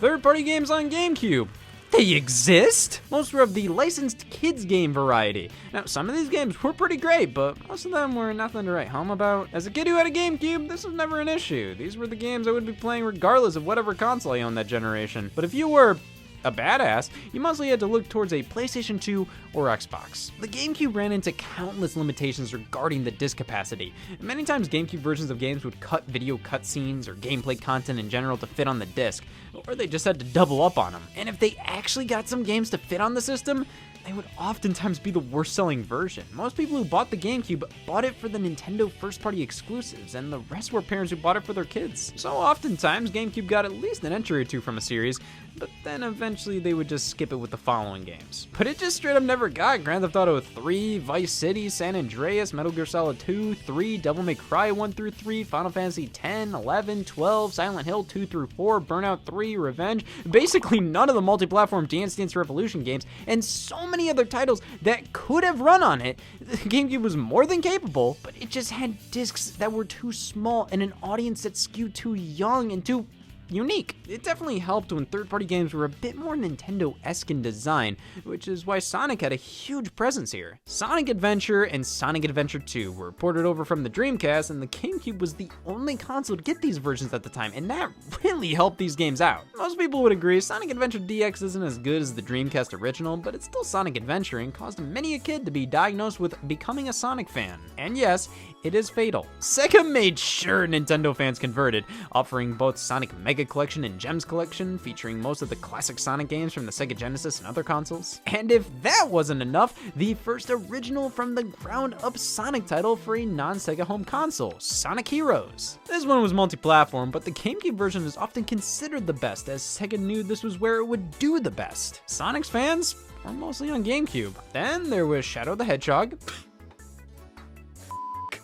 Third-party games on GameCube. They exist! Most were of the licensed kids game variety. Now, some of these games were pretty great, but most of them were nothing to write home about. As a kid who had a GameCube, this was never an issue. These were the games I would be playing regardless of whatever console I owned that generation. But if you were a badass, you mostly had to look towards a PlayStation 2 or Xbox. The GameCube ran into countless limitations regarding the disc capacity. Many times GameCube versions of games would cut video cutscenes or gameplay content in general to fit on the disc, or they just had to double up on them. And if they actually got some games to fit on the system, they would oftentimes be the worst selling version. Most people who bought the GameCube bought it for the Nintendo first party exclusives, and the rest were parents who bought it for their kids. So oftentimes GameCube got at least an entry or two from a series, but then eventually they would just skip it with the following games. But it just straight up never got Grand Theft Auto 3, Vice City, San Andreas, Metal Gear Solid 2, 3, Devil May Cry 1 through 3, Final Fantasy 10, 11, 12, Silent Hill 2 through 4, Burnout 3, Revenge, basically none of the multi-platform Dance Dance Revolution games, and so many other titles that could have run on it. The GameCube was more than capable, but it just had discs that were too small and an audience that skewed too young and too unique. It definitely helped when third-party games were a bit more Nintendo-esque in design, which is why Sonic had a huge presence here. Sonic Adventure and Sonic Adventure 2 were ported over from the Dreamcast, and the GameCube was the only console to get these versions at the time, and that really helped these games out. Most people would agree Sonic Adventure DX isn't as good as the Dreamcast original, but it's still Sonic Adventure and caused many a kid to be diagnosed with becoming a Sonic fan. And yes, it is fatal. Sega made sure Nintendo fans converted, offering both Sonic Mega Collection and Gems Collection, featuring most of the classic Sonic games from the Sega Genesis and other consoles. And if that wasn't enough, the first original from the ground up Sonic title for a non-Sega home console, Sonic Heroes. This one was multi-platform, but the GameCube version is often considered the best, as Sega knew this was where it would do the best. Sonic's fans were mostly on GameCube. Then there was Shadow the Hedgehog.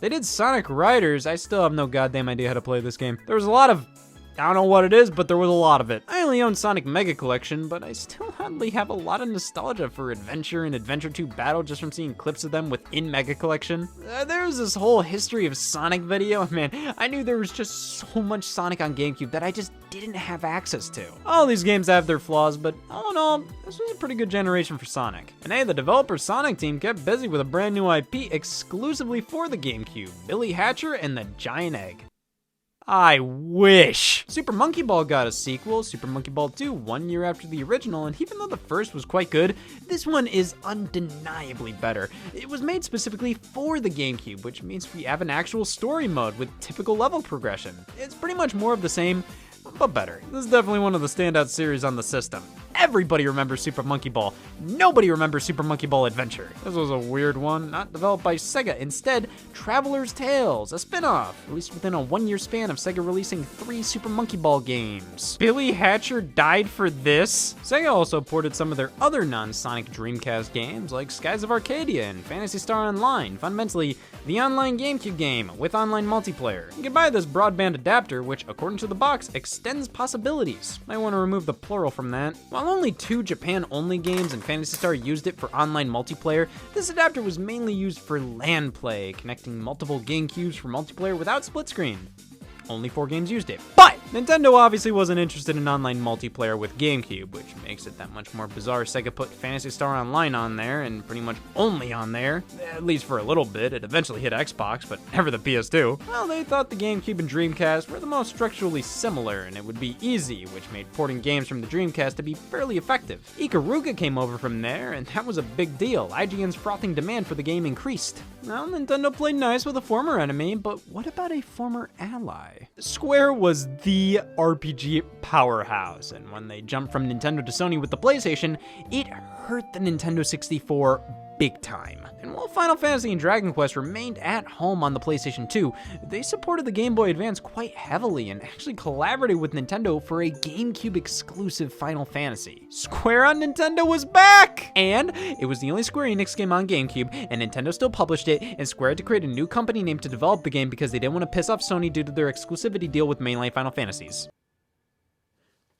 They did Sonic Riders. I still have no goddamn idea how to play this game. There was a lot of, I don't know what it is, but there was a lot of it. I only own Sonic Mega Collection, but I still oddly have a lot of nostalgia for Adventure and Adventure 2 Battle just from seeing clips of them within Mega Collection. There's this whole history of Sonic video, man. I knew there was just so much Sonic on GameCube that I just didn't have access to. All these games have their flaws, but all in all, this was a pretty good generation for Sonic. And hey, the developer Sonic team kept busy with a brand new IP exclusively for the GameCube, Billy Hatcher and the Giant Egg. I wish! Super Monkey Ball got a sequel, Super Monkey Ball 2, 1 year after the original, and even though the first was quite good, this one is undeniably better. It was made specifically for the GameCube, which means we have an actual story mode with typical level progression. It's pretty much more of the same, but better. This is definitely one of the standout series on the system. Everybody remembers Super Monkey Ball. Nobody remembers Super Monkey Ball Adventure. This was a weird one, not developed by Sega. Instead, Traveler's Tales, a spin-off, released within a 1-year span of Sega releasing 3 Super Monkey Ball games. Billy Hatcher died for this? Sega also ported some of their other non-Sonic Dreamcast games, like Skies of Arcadia and Phantasy Star Online, fundamentally the online GameCube game with online multiplayer. You can buy this broadband adapter, which, according to the box, extends possibilities. Might want to remove the plural from that. While only 2 Japan-only games and Phantasy Star used it for online multiplayer, this adapter was mainly used for LAN play, connecting multiple GameCubes for multiplayer without split screen. Only 4 games used it. But Nintendo obviously wasn't interested in online multiplayer with GameCube, which makes it that much more bizarre Sega put Phantasy Star Online on there, and pretty much only on there, at least for a little bit. It eventually hit Xbox, but never the PS2. Well, they thought the GameCube and Dreamcast were the most structurally similar, and it would be easy, which made porting games from the Dreamcast to be fairly effective. Ikaruga came over from there, and that was a big deal. IGN's frothing demand for the game increased. Well, Nintendo played nice with a former enemy, but what about a former ally? Square was the RPG powerhouse, and when they jumped from Nintendo to Sony with the PlayStation, it hurt the Nintendo 64 big time. And while Final Fantasy and Dragon Quest remained at home on the PlayStation 2, they supported the Game Boy Advance quite heavily and actually collaborated with Nintendo for a GameCube exclusive Final Fantasy. Square on Nintendo was back! And it was the only Square Enix game on GameCube, and Nintendo still published it, and Square had to create a new company name to develop the game because they didn't want to piss off Sony due to their exclusivity deal with mainline Final Fantasies.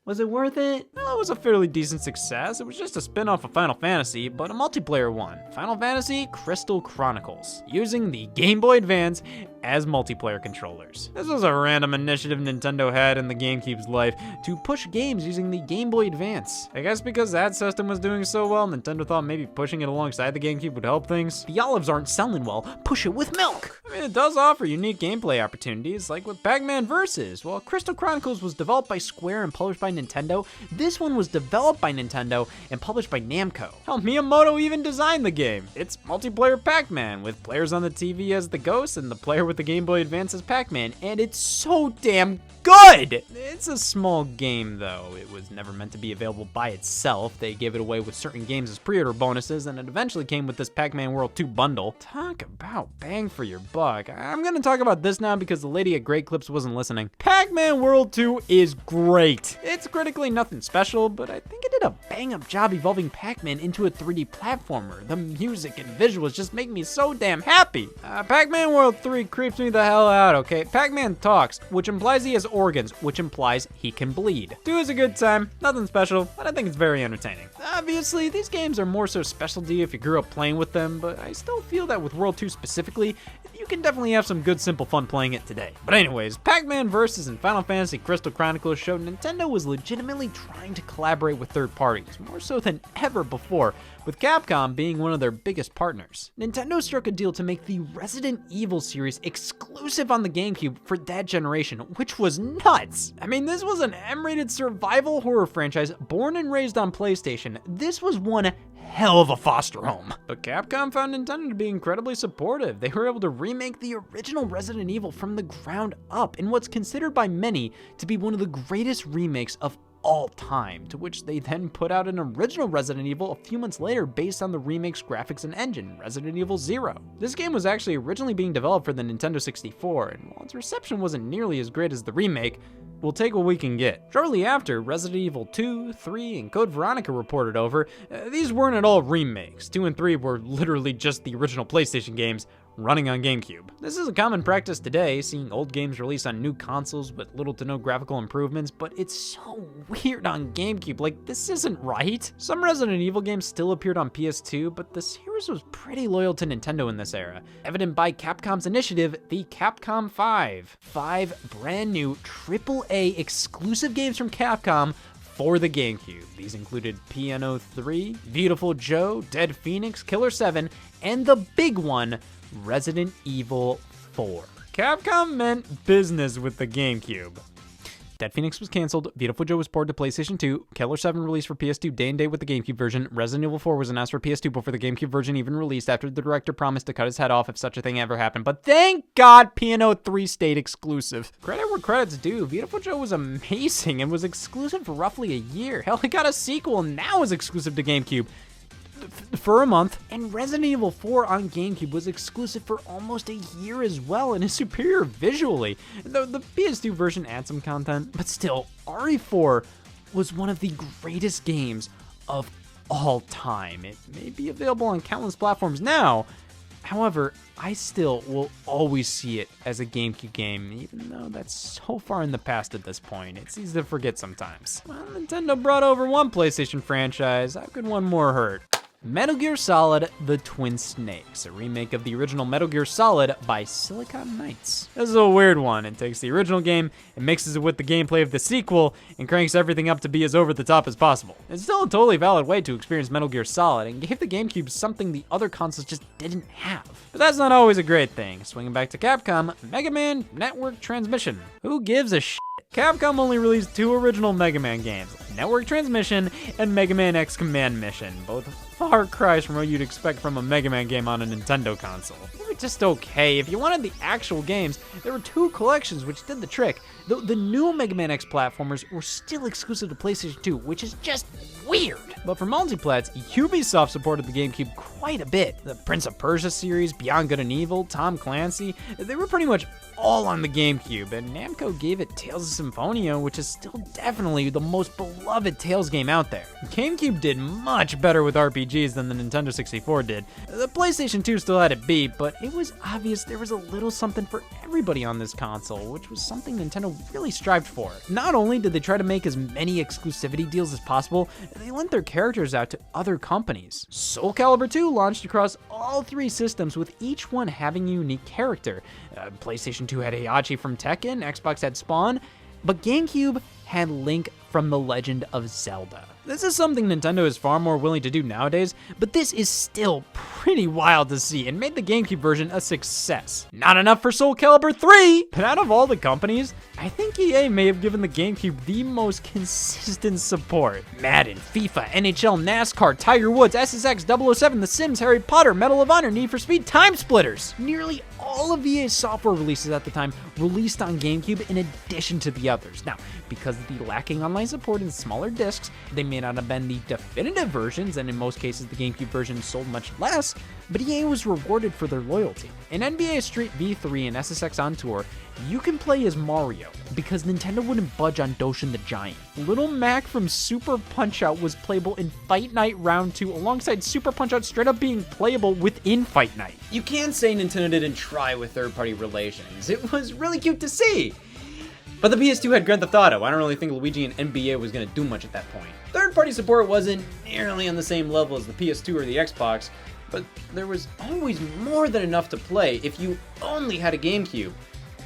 Was it worth it? Well, it was a fairly decent success. It was just a spin-off of Final Fantasy, but a multiplayer one. Final Fantasy Crystal Chronicles, using the Game Boy Advance as multiplayer controllers. This was a random initiative Nintendo had in the GameCube's life to push games using the Game Boy Advance. I guess because that system was doing so well, Nintendo thought maybe pushing it alongside the GameCube would help things. The olives aren't selling well, push it with milk! I mean, it does offer unique gameplay opportunities, like with Pac-Man Versus. While Crystal Chronicles was developed by Square and published by Nintendo, this one was developed by Nintendo and published by Namco. Hell, Miyamoto even designed the game. It's multiplayer Pac-Man, with players on the TV as the ghosts and the player with the Game Boy Advance as Pac-Man, and it's so damn good! It's a small game, though. It was never meant to be available by itself. They gave it away with certain games as pre-order bonuses, and it eventually came with this Pac-Man World 2 bundle. Talk about bang for your buck. I'm gonna talk about this now because the lady at Great Clips wasn't listening. Pac-Man World 2 is great. It's critically nothing special, but I think it did a bang-up job evolving Pac-Man into a 3D platformer. The music and visuals just make me so damn happy. Pac-Man World 3 creeps me the hell out, okay? Pac-Man talks, which implies he has organs, which implies he can bleed. 2 is a good time, nothing special, but I think it's very entertaining. Obviously, these games are more so specialty if you grew up playing with them, but I still feel that with World 2 specifically, you can definitely have some good simple fun playing it today. But anyways, Pac-Man Versus and Final Fantasy Crystal Chronicles showed Nintendo was legitimately trying to collaborate with third parties, more so than ever before, with Capcom being one of their biggest partners. Nintendo struck a deal to make the Resident Evil series exclusive on the GameCube for that generation, which was nuts. I mean, this was an M-rated survival horror franchise born and raised on PlayStation. This was one hell of a foster home. But Capcom found Nintendo to be incredibly supportive. They were able to remake the original Resident Evil from the ground up in what's considered by many to be one of the greatest remakes of all time, to which they then put out an original Resident Evil a few months later based on the remake's graphics and engine, Resident Evil 0. This game was actually originally being developed for the Nintendo 64, and while its reception wasn't nearly as great as the remake, we'll take what we can get. Shortly after, Resident Evil 2, 3, and Code Veronica reported over. These weren't at all remakes. 2 and 3 were literally just the original PlayStation games running on GameCube. This is a common practice today, seeing old games released on new consoles with little to no graphical improvements, but it's so weird on GameCube, like this isn't right. Some Resident Evil games still appeared on PS2, but the series was pretty loyal to Nintendo in this era, evident by Capcom's initiative, the Capcom 5. 5 brand new AAA exclusive games from Capcom for the GameCube. These included Piano 3, Beautiful Joe, Dead Phoenix, Killer 7, and the big one, Resident Evil 4. Capcom meant business with the GameCube. Dead Phoenix was canceled, Beautiful Joe was ported to PlayStation 2, Killer 7 released for PS2 day and date with the GameCube version, Resident Evil 4 was announced for PS2 before the GameCube version even released after the director promised to cut his head off if such a thing ever happened, but thank God Piano 3 stayed exclusive. Credit where credit's due, Beautiful Joe was amazing and was exclusive for roughly a year. Hell, it got a sequel and now is exclusive to GameCube for a month, and Resident Evil 4 on GameCube was exclusive for almost a year as well and is superior visually. The PS2 version had some content, but still, RE4 was one of the greatest games of all time. It may be available on countless platforms now, however, I still will always see it as a GameCube game, even though that's so far in the past at this point. It's easy to forget sometimes. Well, Nintendo brought over one PlayStation franchise, how could one more hurt? Metal Gear Solid: The Twin Snakes, a remake of the original Metal Gear Solid by Silicon Knights. This is a weird one. It takes the original game and mixes it with the gameplay of the sequel and cranks everything up to be as over the top as possible. It's still a totally valid way to experience Metal Gear Solid and gave the GameCube something the other consoles just didn't have. But that's not always a great thing. Swinging back to Capcom, Mega Man Network Transmission. Who gives a shit? Capcom only released 2 original Mega Man games, Network Transmission and Mega Man X Command Mission, both far cries from what you'd expect from a Mega Man game on a Nintendo console. They were just okay. If you wanted the actual games, there were 2 collections which did the trick. The new Mega Man X platformers were still exclusive to PlayStation 2, which is just weird. But for multiplats, Ubisoft supported the GameCube quite a bit. The Prince of Persia series, Beyond Good and Evil, Tom Clancy, they were pretty much all on the GameCube, and Namco gave it Tales of Symphonia, which is still definitely the most beloved Tales game out there. GameCube did much better with RPGs than the Nintendo 64 did. The PlayStation 2 still had it beat, but it was obvious there was a little something for everybody on this console, which was something Nintendo really strived for. Not only did they try to make as many exclusivity deals as possible, they lent their characters out to other companies. Soul Calibur 2 launched across all 3 systems, with each one having a unique character. PlayStation 2 had Heihachi from Tekken, Xbox had Spawn, but GameCube had Link from The Legend of Zelda. This is something Nintendo is far more willing to do nowadays, but this is still pretty wild to see and made the GameCube version a success. Not enough for Soul Calibur 3, but out of all the companies, I think EA may have given the GameCube the most consistent support. Madden, FIFA, NHL, NASCAR, Tiger Woods, SSX, 007, The Sims, Harry Potter, Medal of Honor, Need for Speed, Time Splitters. Nearly all of EA's software releases at the time released on GameCube in addition to the others. Now, because of the lacking online support and smaller discs, they may not have been the definitive versions, and in most cases the GameCube version sold much less, but EA was rewarded for their loyalty. In NBA Street V3 and SSX On Tour, you can play as Mario, because Nintendo wouldn't budge on Doshin the Giant. Little Mac from Super Punch-Out was playable in Fight Night Round 2, alongside Super Punch-Out straight up being playable within Fight Night. You can't say Nintendo didn't try with third-party relations. It was really cute to see. But the PS2 had Grand Theft Auto. I don't really think Luigi and NBA was going to do much at that point. Third-party support wasn't nearly on the same level as the PS2 or the Xbox, but there was always more than enough to play if you only had a GameCube.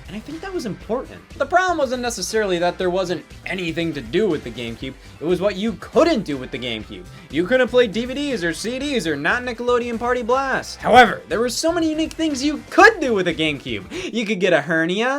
And I think that was important. The problem wasn't necessarily that there wasn't anything to do with the GameCube, it was what you couldn't do with the GameCube. You couldn't play DVDs or CDs or not Nickelodeon Party Blast. However, there were so many unique things you could do with a GameCube. You could get a hernia,